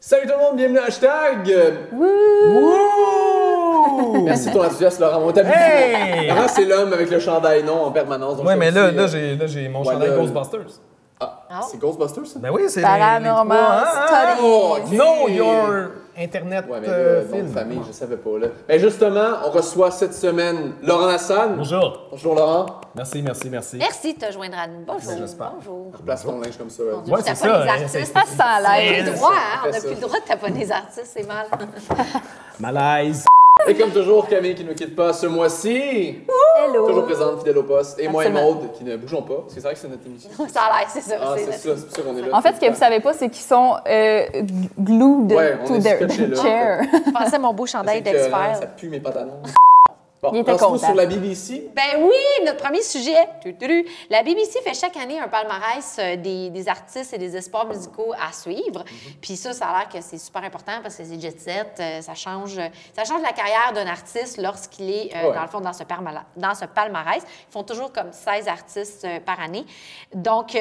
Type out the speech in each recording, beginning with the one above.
Salut tout le monde, bienvenue à Hashtag! Wouh! Merci de ton enthousiasme, Laurent. On t'habitue. Hey! Laurent, c'est l'homme avec le chandail non en permanence. Ouais, mais là, j'ai mon chandail Ghostbusters. Ah, c'est Ghostbusters, ça? Ben oui, c'est Paranormal Studies. Oh, Know your Internet Ouais, mais là, nom de film. famille, je savais pas, là. Ben justement, on reçoit cette semaine Laurent Lassalle. Bonjour. Bonjour, Laurent. Merci. Merci de te joindre à nous. Bonjour. J'espère. Bonjour. Place ton linge comme ça. Mon Dieu, Ouais, tu c'est taponnes ça, les hein, artistes. c'est- Ça a On n'a l'air. c'est- plus le droit, hein? On fait n'a ça. plus le droit de taponner les artistes, c'est mal. Malaise. Et comme toujours, Camille qui ne nous quitte pas ce mois-ci. Hello. Toujours présente, fidèle au poste. Et moi et Absolument. Maude qui ne bougeons pas. Parce que c'est vrai que c'est notre émission. Ça a l'air, c'est ça. Ah, c'est notre- ça, c'est pour ça qu'on est là. En fait, ce que vous savez pas, c'est qu'ils sont glued Ouais, on to est their scotchés là. chair. Je pensais à mon beau chandail C'est écœurant, d'X-Files. ça pue mes pantalons. Bon, Il était lance-nous content. sur la BBC. Ben oui, notre premier sujet. La BBC fait chaque année un palmarès des artistes et des espoirs musicaux à suivre. Puis ça a l'air que c'est super important parce que c'est jet set, ça change la carrière d'un artiste lorsqu'il est, Ouais. dans le fond, dans ce palmarès. Ils font toujours comme 16 artistes par année. Donc,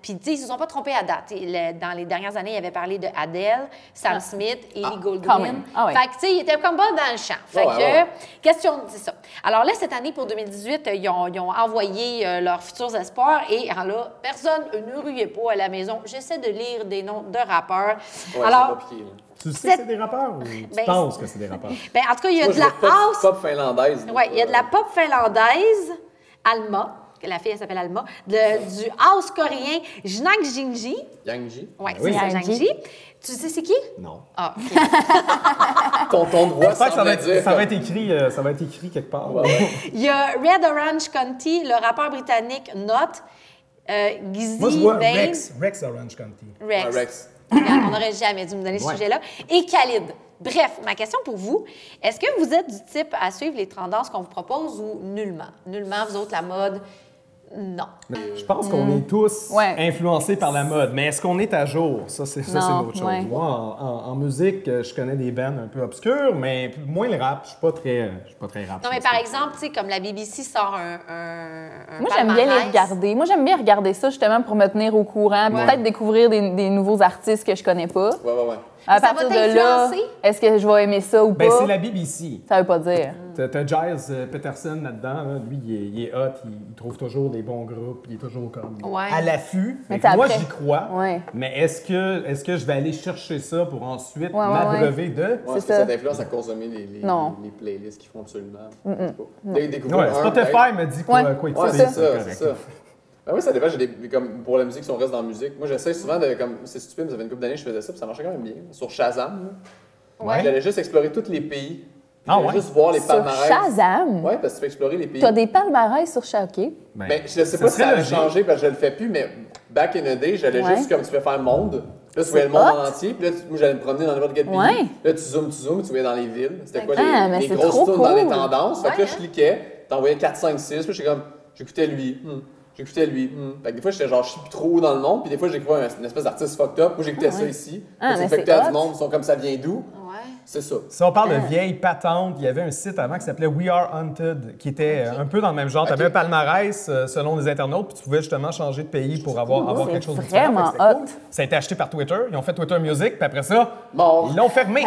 puis tu sais, ils se sont pas trompés à date. Dans les dernières années, ils avaient parlé de Adele, Sam Smith, Ellie quand Goulding. même. Ah ouais. Fait que, tu sais, ils étaient comme pas dans le champ. Fait Ouais, que, ouais. question, c'est ça. Alors là, cette année, pour 2018, ils ont envoyé leurs futurs espoirs et là, personne ne ruait pas à la maison. J'essaie de lire des noms de rappeurs. Ouais, Alors, c'est compliqué, là. Tu sais que c'est des rappeurs ou tu Ben, penses que c'est des rappeurs? ben, en tout cas, il y a Moi, de je la veux pop, house. pop finlandaise. là. Oui, il y a de la pop finlandaise, Alma, que la fille, elle s'appelle Alma, du house coréen, Jnang Jinji. Yang-ji. Oui, oui. c'est ça, Yang Jnang Ji. Tu sais c'est qui? Non. Ah, OK. Ton ton droit J'espère que ça va semble dire être, ça va comme- être écrit quelque part. Ouais, ouais. Il y a Red Orange County, le rappeur britannique Not, Gizzy Moi, je vois Vane, Rex Orange County. Rex. Ouais, Rex. Regarde, on n'aurait jamais dû me donner ce Ouais. sujet-là. Et Khalid. Bref, ma question pour vous, est-ce que vous êtes du type à suivre les tendances qu'on vous propose ou nullement? Nullement, vous autres, la mode, non. Je pense qu'on est tous Ouais. influencés par la mode, mais est-ce qu'on est à jour? Ça, c'est Non, autre chose. ouais. Moi, en musique, je connais des bands un peu obscures, mais moins le rap. Je suis pas très rap. Non, mais par exemple, tu sais, comme la BBC sort un Moi, j'aime bien les palmarès. regarder. Moi, j'aime bien regarder ça justement pour me tenir au courant, puis peut-être découvrir des nouveaux artistes que je connais pas. Ouais, ouais, ouais. À Ça va partir de là, t'influencer? est-ce que je vais aimer ça ou Ben, pas? c'est la BBC. Ça veut pas dire. T'as Giles Peterson là-dedans. Là. Lui, il est hot. Il trouve toujours des bons groupes. Il est toujours comme Ouais. à l'affût. Mais Fait que t'as moi, après- j'y crois. Ouais. Mais est-ce que je vais aller chercher ça pour ensuite Ouais, ouais, m'abreuver de... Ouais, C'est est-ce que ça. ça t'influence à consommer Non. les playlists qu'ils font absolument? Je sais pas. Découvrir Ouais, un, Spotify peut-être. me dit Ouais. quoi Ouais, écouter, c'est ça, correct. c'est ça. Ben oui, ça dépend. Comme pour la musique, si on reste dans la musique, moi j'essaie souvent de. Comme, c'est stupide, mais ça fait une couple d'années que je faisais ça, puis ça marchait quand même bien. Sur Shazam, là. Ouais. J'allais juste explorer tous les pays. Ah J'allais ouais? juste voir les Sur palmarès. Shazam, Ouais, parce que tu peux explorer les pays. t'as des palmarès sur chaque. Ben, Ben, je sais ça pas si serait ça a logique. changé parce que je le fais plus, mais back in the day, j'allais Ouais. juste comme tu peux faire monde. Là, tu voyais le C'est monde hot. en entier, puis là, moi, j'allais me promener dans n'importe quel pays. Ouais. Là, tu zoomes, tu voyais dans les villes. C'était quoi Ah, mais les c'est grosses trop tunes dans les cool. tendances. Fait que là, Ouais, je cliquais, t'envoyais 4, 5, 6, puis j'étais comme, j'écoutais lui. J'écoutais lui. Fait que des fois, j'étais genre, je suis plus trop haut dans le monde, puis des fois, j'écoutais une espèce d'artiste fucked up. Moi, j'écoutais ça ici. Ah, Là, mais fait que c'est t'as hot. du monde, ils sont comme ça vient d'où. Ouais. C'est ça. Si on parle de vieilles patentes, il y avait un site avant qui s'appelait We Are Hunted, qui était un peu dans le même genre. Tu avais un palmarès selon les internautes, puis tu pouvais justement changer de pays pour avoir C'est quelque chose de différent. vraiment Fait que c'était hot. Ça a été acheté par Twitter. Ils ont fait Twitter Music, puis après ça, Bon. ils l'ont fermé.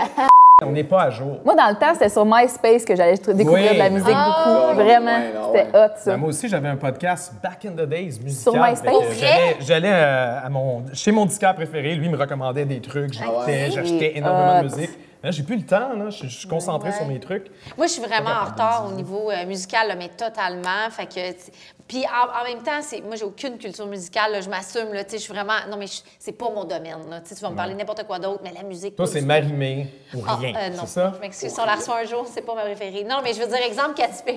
On n'est pas à jour. Moi, dans le temps, c'était sur MySpace que j'allais découvrir Oui. de la musique Ah, beaucoup. non, Vraiment, ouais, non, c'était ouais. hot, ça. Ben, moi aussi, j'avais un podcast back in the days musical. Sur MySpace? Fait que Pour J'allais chez mon disquaire préféré. Lui, il me recommandait des trucs. ouais. J'achetais énormément de Hot. musique. Là, j'ai plus le temps. Là. Je suis concentré sur mes trucs. Moi, je suis vraiment en capable de retard au dire. niveau musical, là, mais totalement. Fait que, puis en même temps, moi, j'ai aucune culture musicale. Là, je m'assume. Là, tu sais, je suis vraiment. Non, mais c'est pas mon domaine. Là, tu sais, tu vas me parler n'importe quoi d'autre, mais la musique. Toi, pas c'est du Marimé ou Ah, rien. non, C'est ça? je m'excuse. Si on la reçoit un jour, c'est pas ma préférée. Non, mais je veux dire, exemple, Katy Perry.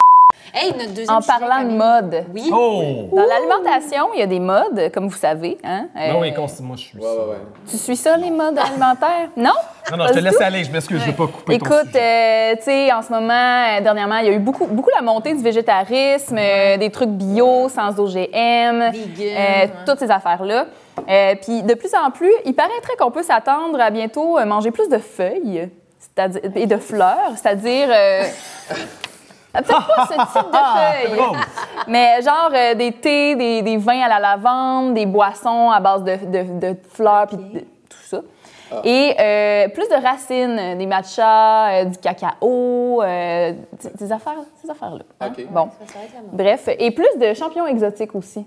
Hey, notre deuxième En sujet, parlant de Camille. mode, Oui. Oh! dans l'alimentation, il y a des modes, comme vous savez. Hein? Ben oui, moi, je suis Ouais, ouais, ouais. Tu suis ça, les modes alimentaires? Non? Non, non, Pas je te du laisse tout? aller. Je m'excuse, je ne vais pas couper ton Écoute, sujet. tu sais, en ce moment, dernièrement, il y a eu beaucoup la montée du végétarisme, des trucs bio, sans OGM, Vegan, toutes ces affaires-là. Puis de plus en plus, il paraîtrait qu'on peut s'attendre à bientôt manger plus de feuilles et de fleurs, c'est-à-dire... peut-être pas ce type de feuilles, drôle. mais genre des thés, des vins à la lavande, des boissons à base de fleurs, puis tout ça. Et plus de racines, des matchas, du cacao, ces affaires-là. Hein? OK. Bon, Ça va être la mode. bref. Et plus de champignons exotiques aussi.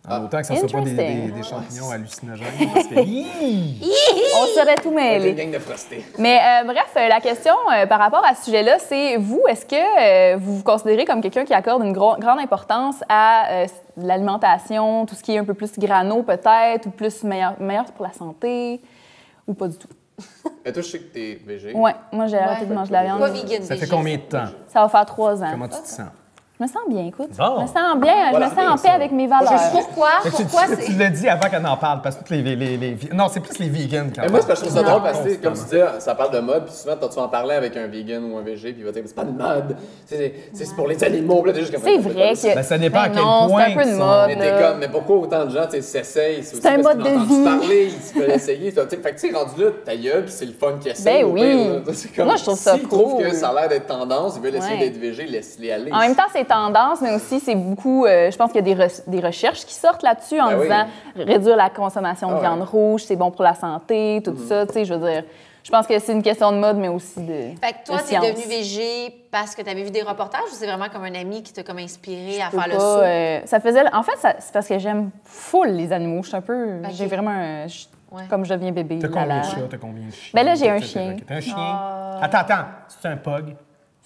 Autant que ça soit pas des Interesting. champignons hallucinogènes. Parce que, On serait tout C'est une mêlés. gang de frostés. Mais bref, la question par rapport à ce sujet-là, c'est vous, est-ce que vous vous considérez comme quelqu'un qui accorde une grande importance à l'alimentation, tout ce qui est un peu plus grano peut-être, ou plus meilleur pour la santé, ou pas du tout? Mais toi, je sais que t'es végé. Ouais, moi j'ai arrêté de manger de la viande. Pas vegan. ça fait végé. combien de temps? Ça va faire 3 ans. Comment tu te sens? Je me sens bien, écoute. Bon. Je me sens bien, Voilà, je me sens en bien paix ça. avec mes valeurs. Pourquoi? Pourquoi tu c'est... l'as dit avant qu'elle en parle, parce que toutes non, c'est plus les vegans quand Mais même. moi, c'est parce que je trouve ça Non. drôle parce que, comme tu dis, ça parle de mode, puis souvent, tu vas en parler avec un vegan ou un végé, puis il va dire, c'est pas de mode, c'est pour les animaux, puis là, t'es juste comme. C'est vrai que... Ben, ça dépend à Ben quel non, point c'est un peu qu'ils de sont- mode. Mais t'es là. comme, mais pourquoi autant de gens s'essayent? C'est un mode de vie. parler, ils veulent essayer. Fait que tu sais, rendu là, ta gueule, puis c'est le fun qu'ils essayent. Ben au oui. pire, là. C'est comme, Moi, je trouve ça s'ils trouvent cool. que ça a l'air d'être tendance, ils veulent essayer Ouais. d'être végé, laisse-les aller. En même temps, c'est tendance, mais aussi, c'est beaucoup... je pense qu'il y a des recherches qui sortent là-dessus en Ben oui. disant réduire la consommation de Ah ouais. viande rouge, c'est bon pour la santé, tout ça. Tu sais, je veux dire, je pense que c'est une question de mode, mais aussi de Fait que toi, de t'es science. devenu végé parce que t'avais vu des reportages ou c'est vraiment comme un ami qui t'a comme inspiré à Je peux faire le pas, saut? ça faisait... En fait, c'est parce que j'aime full les animaux. Je suis un peu... Ok. J'ai vraiment... Ouais. Comme je deviens bébé. T'as là, combien là. de chats? T'as combien de chiens? Ben là, j'ai un Etc. chien. T'as un chien? Attends. C'est un pug?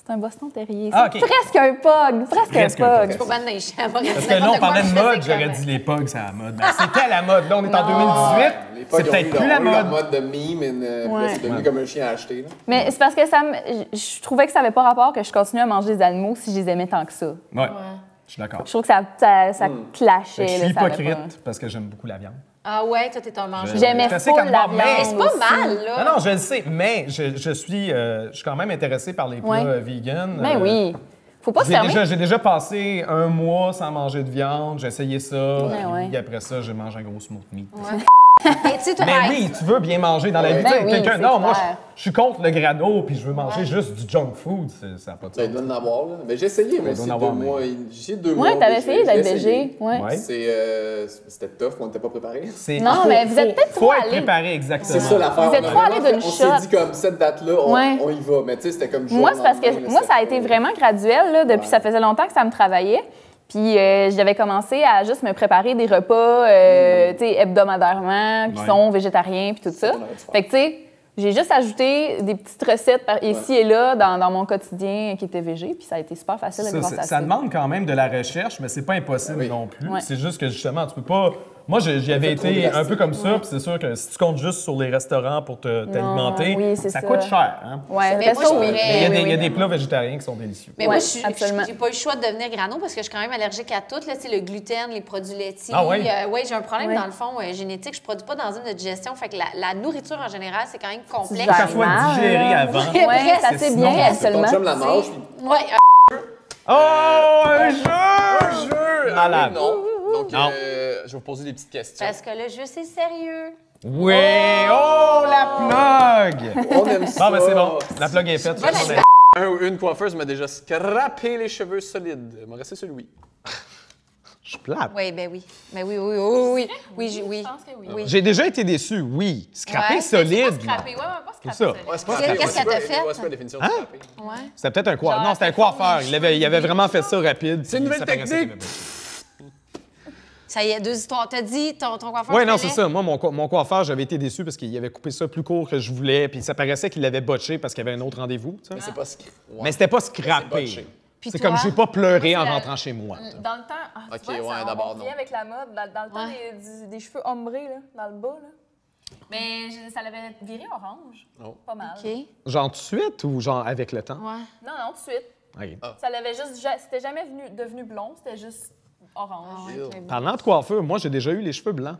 C'est un Boston Terrier. Ah, C'est ok. presque un pug. Presque un un pug. pug. Faut battre dans les chiens. Parce que là, on parlait de mode, j'aurais dit les pugs, c'est la mode. Ben, c'était la mode. Là, on est en 2018. Les pugs, C'est ils ont peut-être eu plus leur- la leur mode. mode de meme, puis là, Ouais. c'est devenu comme un chien à acheter. Là. Mais c'est parce que je trouvais que ça n'avait pas rapport que je continue à manger des animaux si je les aimais tant que ça. Ouais, je suis d'accord. Je trouve que ça clashait. Je là, suis ça avait hypocrite parce que j'aime beaucoup la viande. Ah ouais, toi, t'es un mangeur. J'aimais C'est assez full comme la moi, mais viande. C'est pas aussi. mal, là. Non, je le sais, mais je suis quand même intéressé par les plats Ouais. vegan. Ben oui. Faut pas se fermer. J'ai déjà passé un mois sans manger de viande, j'ai essayé ça, ouais. puis après ça, j'ai mangé un gros smoked meat. Mais tu sais, toi, Mais hey, oui, tu veux bien manger dans la vie. Ouais. Tu sais, Ben oui, quelqu'un, c'est non, moi, clair. je suis contre le grano, puis je veux manger juste du junk food. Ça n'a pas de Ben, il sens. doit en avoir, là. Mais j'ai essayé, moi Il doit aussi, en 2 avoir, mois. mais- J'ai essayé 2 mois. Ouais, t'avais végé, essayé j'ai d'être végé. Ouais. Ouais. C'était tough, on n'était pas préparés. Non, mais vous êtes peut-être faut trop être allés. préparé, exactement. C'est ça l'affaire. Vous êtes On a trop allés vraiment d'une fait- shot. On s'est dit comme cette date-là, Ouais. on y va. Mais tu sais, c'était comme jour Moi, au c'est parce que lendemain, là, moi, ça a c'était- été vraiment graduel. Là, depuis, ça faisait longtemps que ça me travaillait. Puis j'avais commencé à juste me préparer des repas tu sais, hebdomadairement qui Ouais. sont végétariens puis tout ça. qu'on aurait dû faire. Fait que tu sais, j'ai juste ajouté des petites recettes ici et là dans mon quotidien qui était végé, puis ça a été super facile grâce à Ça ça. demande quand même de la recherche, mais c'est pas impossible Oui. non plus. Ouais. C'est juste que justement, tu peux pas. Moi, j'y avais trop été un drastique. peu comme ça, puis c'est sûr que si tu comptes juste sur les restaurants pour t'alimenter, oui, c'est ça ça. coûte cher. Hein? Ouais, Mais resto, moi, je oui. pourrais- Mais il y a oui, des- il y a oui. des plats végétariens qui sont délicieux. Mais Ouais, moi, je absolument. j'ai pas eu le choix de devenir grano parce que je suis quand même allergique à tout. Là, tu sais, le gluten, les produits laitiers. Ah oui? Ouais, j'ai un problème Oui. dans le fond génétique. Je produis pas d'enzymes de digestion. Fait que la nourriture en général, c'est quand même complexe. gères Que ça soit mal, digéré là. avant. Ouais, Ouais, ça c'est c'est sinon, bien c'est Ton seulement. chum la mange, puis Ouais, Oh, un jeu! Malade. non. Donc, Non. je vais vous poser des petites questions. parce que le jeu, c'est sérieux. Oui! Oh, la plug! On aime ça. Bon, ben c'est bon. La plug est faite. Voilà. Un ou une coiffeuse m'a déjà scrappé les cheveux solides. Il m'a resté sur lui. Je suis plate. Oui, ben oui. Ben oui, oui, oui, oui, oui. Oui, oui. Je pense que oui. Oui. J'ai déjà été déçu, oui. Scrappé Ouais, solide. Scrappé, ouais, pas C'est scrappé. ça. Ouais, scrappé. Qu'est-ce Ouais, qu'elle c'est t'a quoi- fait? ouais, c'est quoi la définition de Hein? scrappé? Ouais. C'était peut-être un coiffeur. Genre, Non, c'était un coiffeur. Il avait vraiment fait ça rapide. C'est une nouvelle technique. Ça y est, 2 histoires. T'as dit, ton coiffeur. Oui, tu non, connais? c'est ça. Moi, mon coiffeur, j'avais été déçu parce qu'il avait coupé ça plus court que je voulais, puis ça paraissait qu'il l'avait botché parce qu'il y avait un autre rendez-vous. tu sais. Mais c'est pas scrappé. Mais c'était pas C'est scrappé. botché. Puis C'est toi? comme j'ai pas pleuré en Moi, c'est rentrant chez moi. Dans le temps, Ok, tu vois, ouais, ça, d'abord, on revient non. avec la mode, dans le temps Ouais. des cheveux ombrés, là, dans le bas. Là. Mais ça l'avait viré orange. Oh. Pas mal. OK. Genre tout de suite ou genre avec le temps? Ouais. Non, tout de suite. OK. Ça l'avait juste. C'était jamais devenu blond, c'était juste orange. Parlant de coiffure, moi, j'ai déjà eu les cheveux blancs.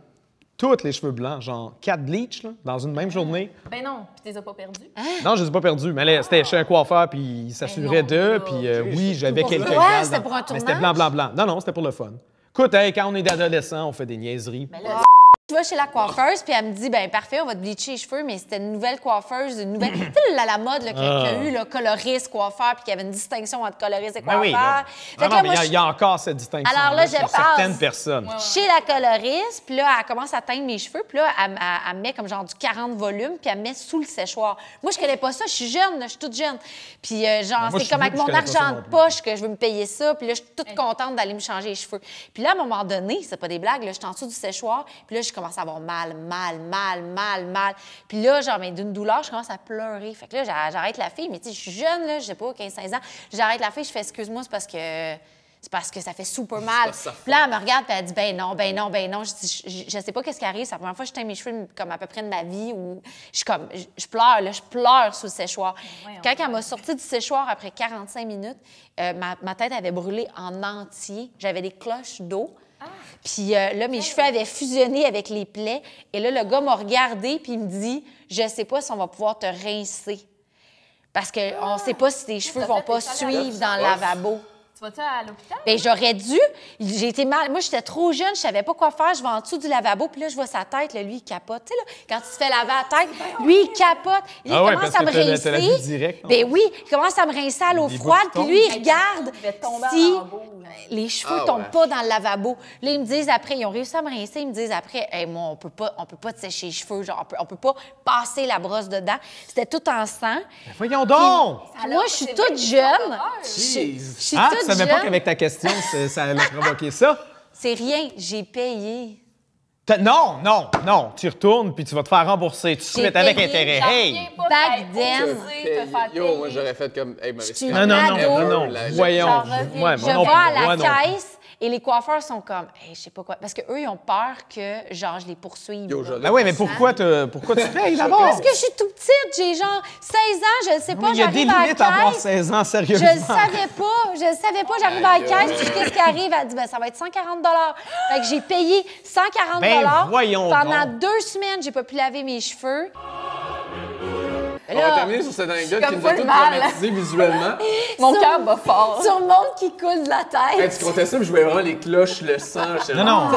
Tous les cheveux blancs, genre 4 bleach là, dans une même journée. Ben non, puis tu les as pas perdus. Non, je les ai pas perdus, mais là, c'était chez un coiffeur, puis il s'assurait non, d'eux, là. puis oui, j'avais pour quelques le- Ouais, gales c'était dans- pour un Mais c'était tournage? blanc. Non, non, c'était pour le fun. Écoute, hey, quand on est adolescent, on fait des niaiseries. Ben là, Je vais chez la coiffeuse, puis elle me dit, ben parfait, on va te bleacher les cheveux, mais c'était une nouvelle coiffeuse, une nouvelle... tu sais, la mode là, qu'il y a eu, là, coloriste, coiffeur, puis qu'il y avait une distinction entre coloriste et coiffeur. Ben oui, là. Fait que Non, là, mais moi, il y a encore cette distinction. Alors là, je pour passe certaines personnes. chez la coloriste, puis là, elle commence à teindre mes cheveux, puis là, elle me met comme genre du 40 volumes, puis elle me met sous le séchoir. Moi, je connais pas ça, je suis jeune, là, je suis toute jeune. Puis genre, Moi, je c'est suis comme vieux, avec puis mon je connais pas ça argent non de plus. poche que je veux me payer ça, puis là, je suis toute contente d'aller me changer les cheveux. Puis là, à un moment donné, c'est pas des blagues, là, je suis en dessous du séchoir, puis là, je commence à avoir mal. Puis là, genre, mais d'une douleur, je commence à pleurer. Fait que là, j'arrête la fille, mais tu sais, je suis jeune, là, je sais pas, 15-16 ans. J'arrête la fille, je fais excuse-moi, c'est parce que ça fait super mal. Puis là, elle me regarde, puis elle dit ben non. Je dis, je sais pas qu'est-ce qui arrive. C'est la première fois que je teins mes cheveux comme à peu près de ma vie où je pleure sous le séchoir. Quand elle m'a sorti du séchoir après 45 minutes, ma tête avait brûlé en entier. J'avais des cloches d'eau. Puis là, mes cheveux avaient fusionné avec les plaies. Et là, le gars m'a regardé puis il me dit « Je sais pas si on va pouvoir te rincer. Parce qu'on sait pas si tes cheveux vont pas suivre dans le lavabo. » Tu vas-tu à l'hôpital? Bien, j'aurais dû. J'ai été mal. Moi, j'étais trop jeune, je savais pas quoi faire. Je vais en dessous du lavabo, puis là, je vois sa tête, là, lui, il capote. Tu sais, là, quand tu te fais laver la tête, lui, il capote. Il commence à me t'as la vue rincer. directe, Ben oui, il commence à me rincer à l'eau Des froide, bouts puis qui lui, il regarde Il va tomber si en lambeaux, là. les cheveux tombent pas dans le lavabo. Là, ils me disent après, ils ont réussi à me rincer, ils me disent après, hey, moi, on peut pas te sécher les cheveux, genre, on peut pas passer la brosse dedans. C'était tout en sang. Voyons donc! Moi, je suis toute jeune. Je suis Ah, toute tu savais pas jeune. qu'avec ta question, ça allait provoquer ça? C'est rien, j'ai payé. Non, tu retournes puis tu vas te faire rembourser tout de suite avec payé, intérêt. J'en Hey! reviens pas Back qu'elle then. ait osé te faire Yo, moi, payer. j'aurais fait comme. Hey, Je suis Non, ado. voyons. J'en reviens. Ouais, Je moi non vais à plus, moi la non plus. caisse et les coiffeurs sont comme, hey, je sais pas quoi. Parce qu'eux, ils ont peur que, genre, je les poursuive. Yo, là. je- Ben oui, mais pourquoi tu payes d'abord? Parce que je suis tout petite, j'ai genre 16 ans, je ne sais pas, Il y a des j'arrive à limites à la avoir caisse. 16 ans, sérieusement. Je le savais pas, j'arrive à la caisse, puis qu'est-ce qui arrive? Elle dit, ben ça va être 140 $. Fait que j'ai payé 140 Ben, voyons Pendant donc. 2 semaines, j'ai pas pu laver mes cheveux. On va terminer sur cette anecdote qui comme nous a pas le tous mal. traumatisés visuellement. Mon Sur- cœur bat fort. Sur le monde qui coule de la Hey, tête. tu comptais ça, puis je voyais vraiment les cloches, le sang. J'étais Non.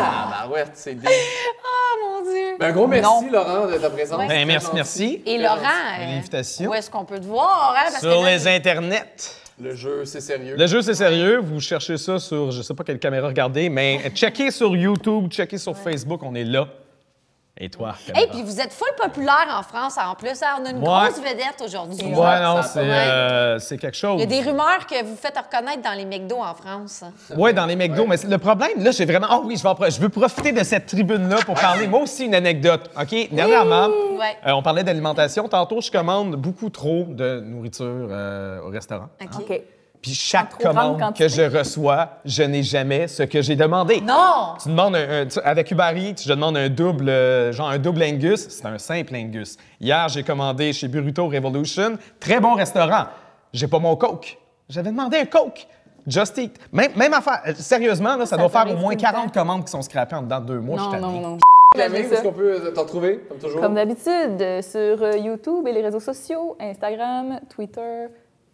ouais, c'est des. Oh mon Dieu. Ben, un gros merci, Non. Laurent, de ta présence. Ben, merci. Et Laurent, L'invitation. où est-ce qu'on peut te voir? Hein? Parce Sur que là, les internets. Le jeu, c'est sérieux. Le jeu, c'est sérieux. Vous cherchez ça sur, je sais pas quelle caméra regarder, mais checkez sur YouTube, checkez sur Facebook, on est là. Et toi, caméra? Et puis vous êtes full populaire en France en plus. Hein? On a une Ouais. grosse vedette aujourd'hui. Ouais, non, Ouais. c'est quelque chose. Il y a des rumeurs que vous faites reconnaître dans les McDo en France. Ouais, dans les McDo. Mais le problème, là, j'ai vraiment. Ah oui, je veux profiter de cette tribune-là pour parler, moi aussi, une anecdote. OK? Dernièrement, Ouais. on parlait d'alimentation. Tantôt, je commande beaucoup trop de nourriture au restaurant. OK. Puis chaque En trop grande commande quantité. que je reçois, je n'ai jamais ce que j'ai demandé. Non! Tu demandes avec Uber Eats, je demande un double, genre un double Angus, c'est un simple Angus. Hier, j'ai commandé chez Burrito Revolution, très bon restaurant. J'ai pas mon Coke. J'avais demandé un Coke. Just Eat. Même affaire. Sérieusement, là, ça doit faire au moins 40 commandes qui sont scrappées en dedans de 2 mois. Je suis tanné. Non. Camille, où ça. est-ce qu'on peut t'en retrouver, comme toujours? Comme d'habitude, sur YouTube et les réseaux sociaux, Instagram, Twitter,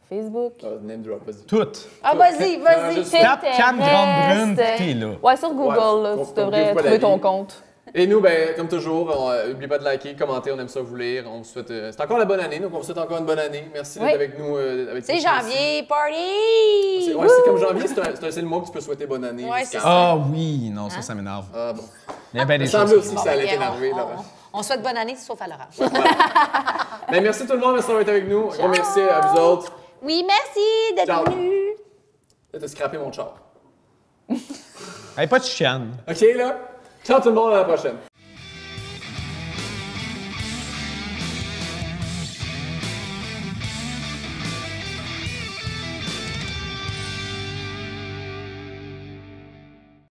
Facebook. Ah, name drop, vas-y. Toutes. Ah, vas-y, vas-y. Juste- Tape Cam Grande Brune, Pinterest. t'es là. Ouais, sur Google, Ouais, là, on- tu on devrais oublie pas la trouver ton vie. compte. Et nous, ben, comme toujours, n'oubliez pas de liker, commenter, on aime ça vous lire. On vous souhaite. C'est encore la bonne année, donc on vous souhaite encore une bonne année. Merci d'être Oui. avec nous. Avec C'est nous janvier, ici. party! Ouais, c'est comme janvier, c'est le mois que tu peux souhaiter bonne année. Ouais, jusqu'à- c'est ça. Ah oui, non, ça m'énerve. Ah bon. Il y a bien des Il semblait choses. aussi que ça allait Bon, t'énerver, on- Laurent. On souhaite bonne année, sauf à Laurent. Ben, merci tout le monde, merci d'avoir été avec nous. Un gros merci à vous autres. Oui, merci d'être Ciao. venu. Là, t'as scrappé mon char. Hey, pas de chienne. OK, là? Ciao tout le monde, à la prochaine.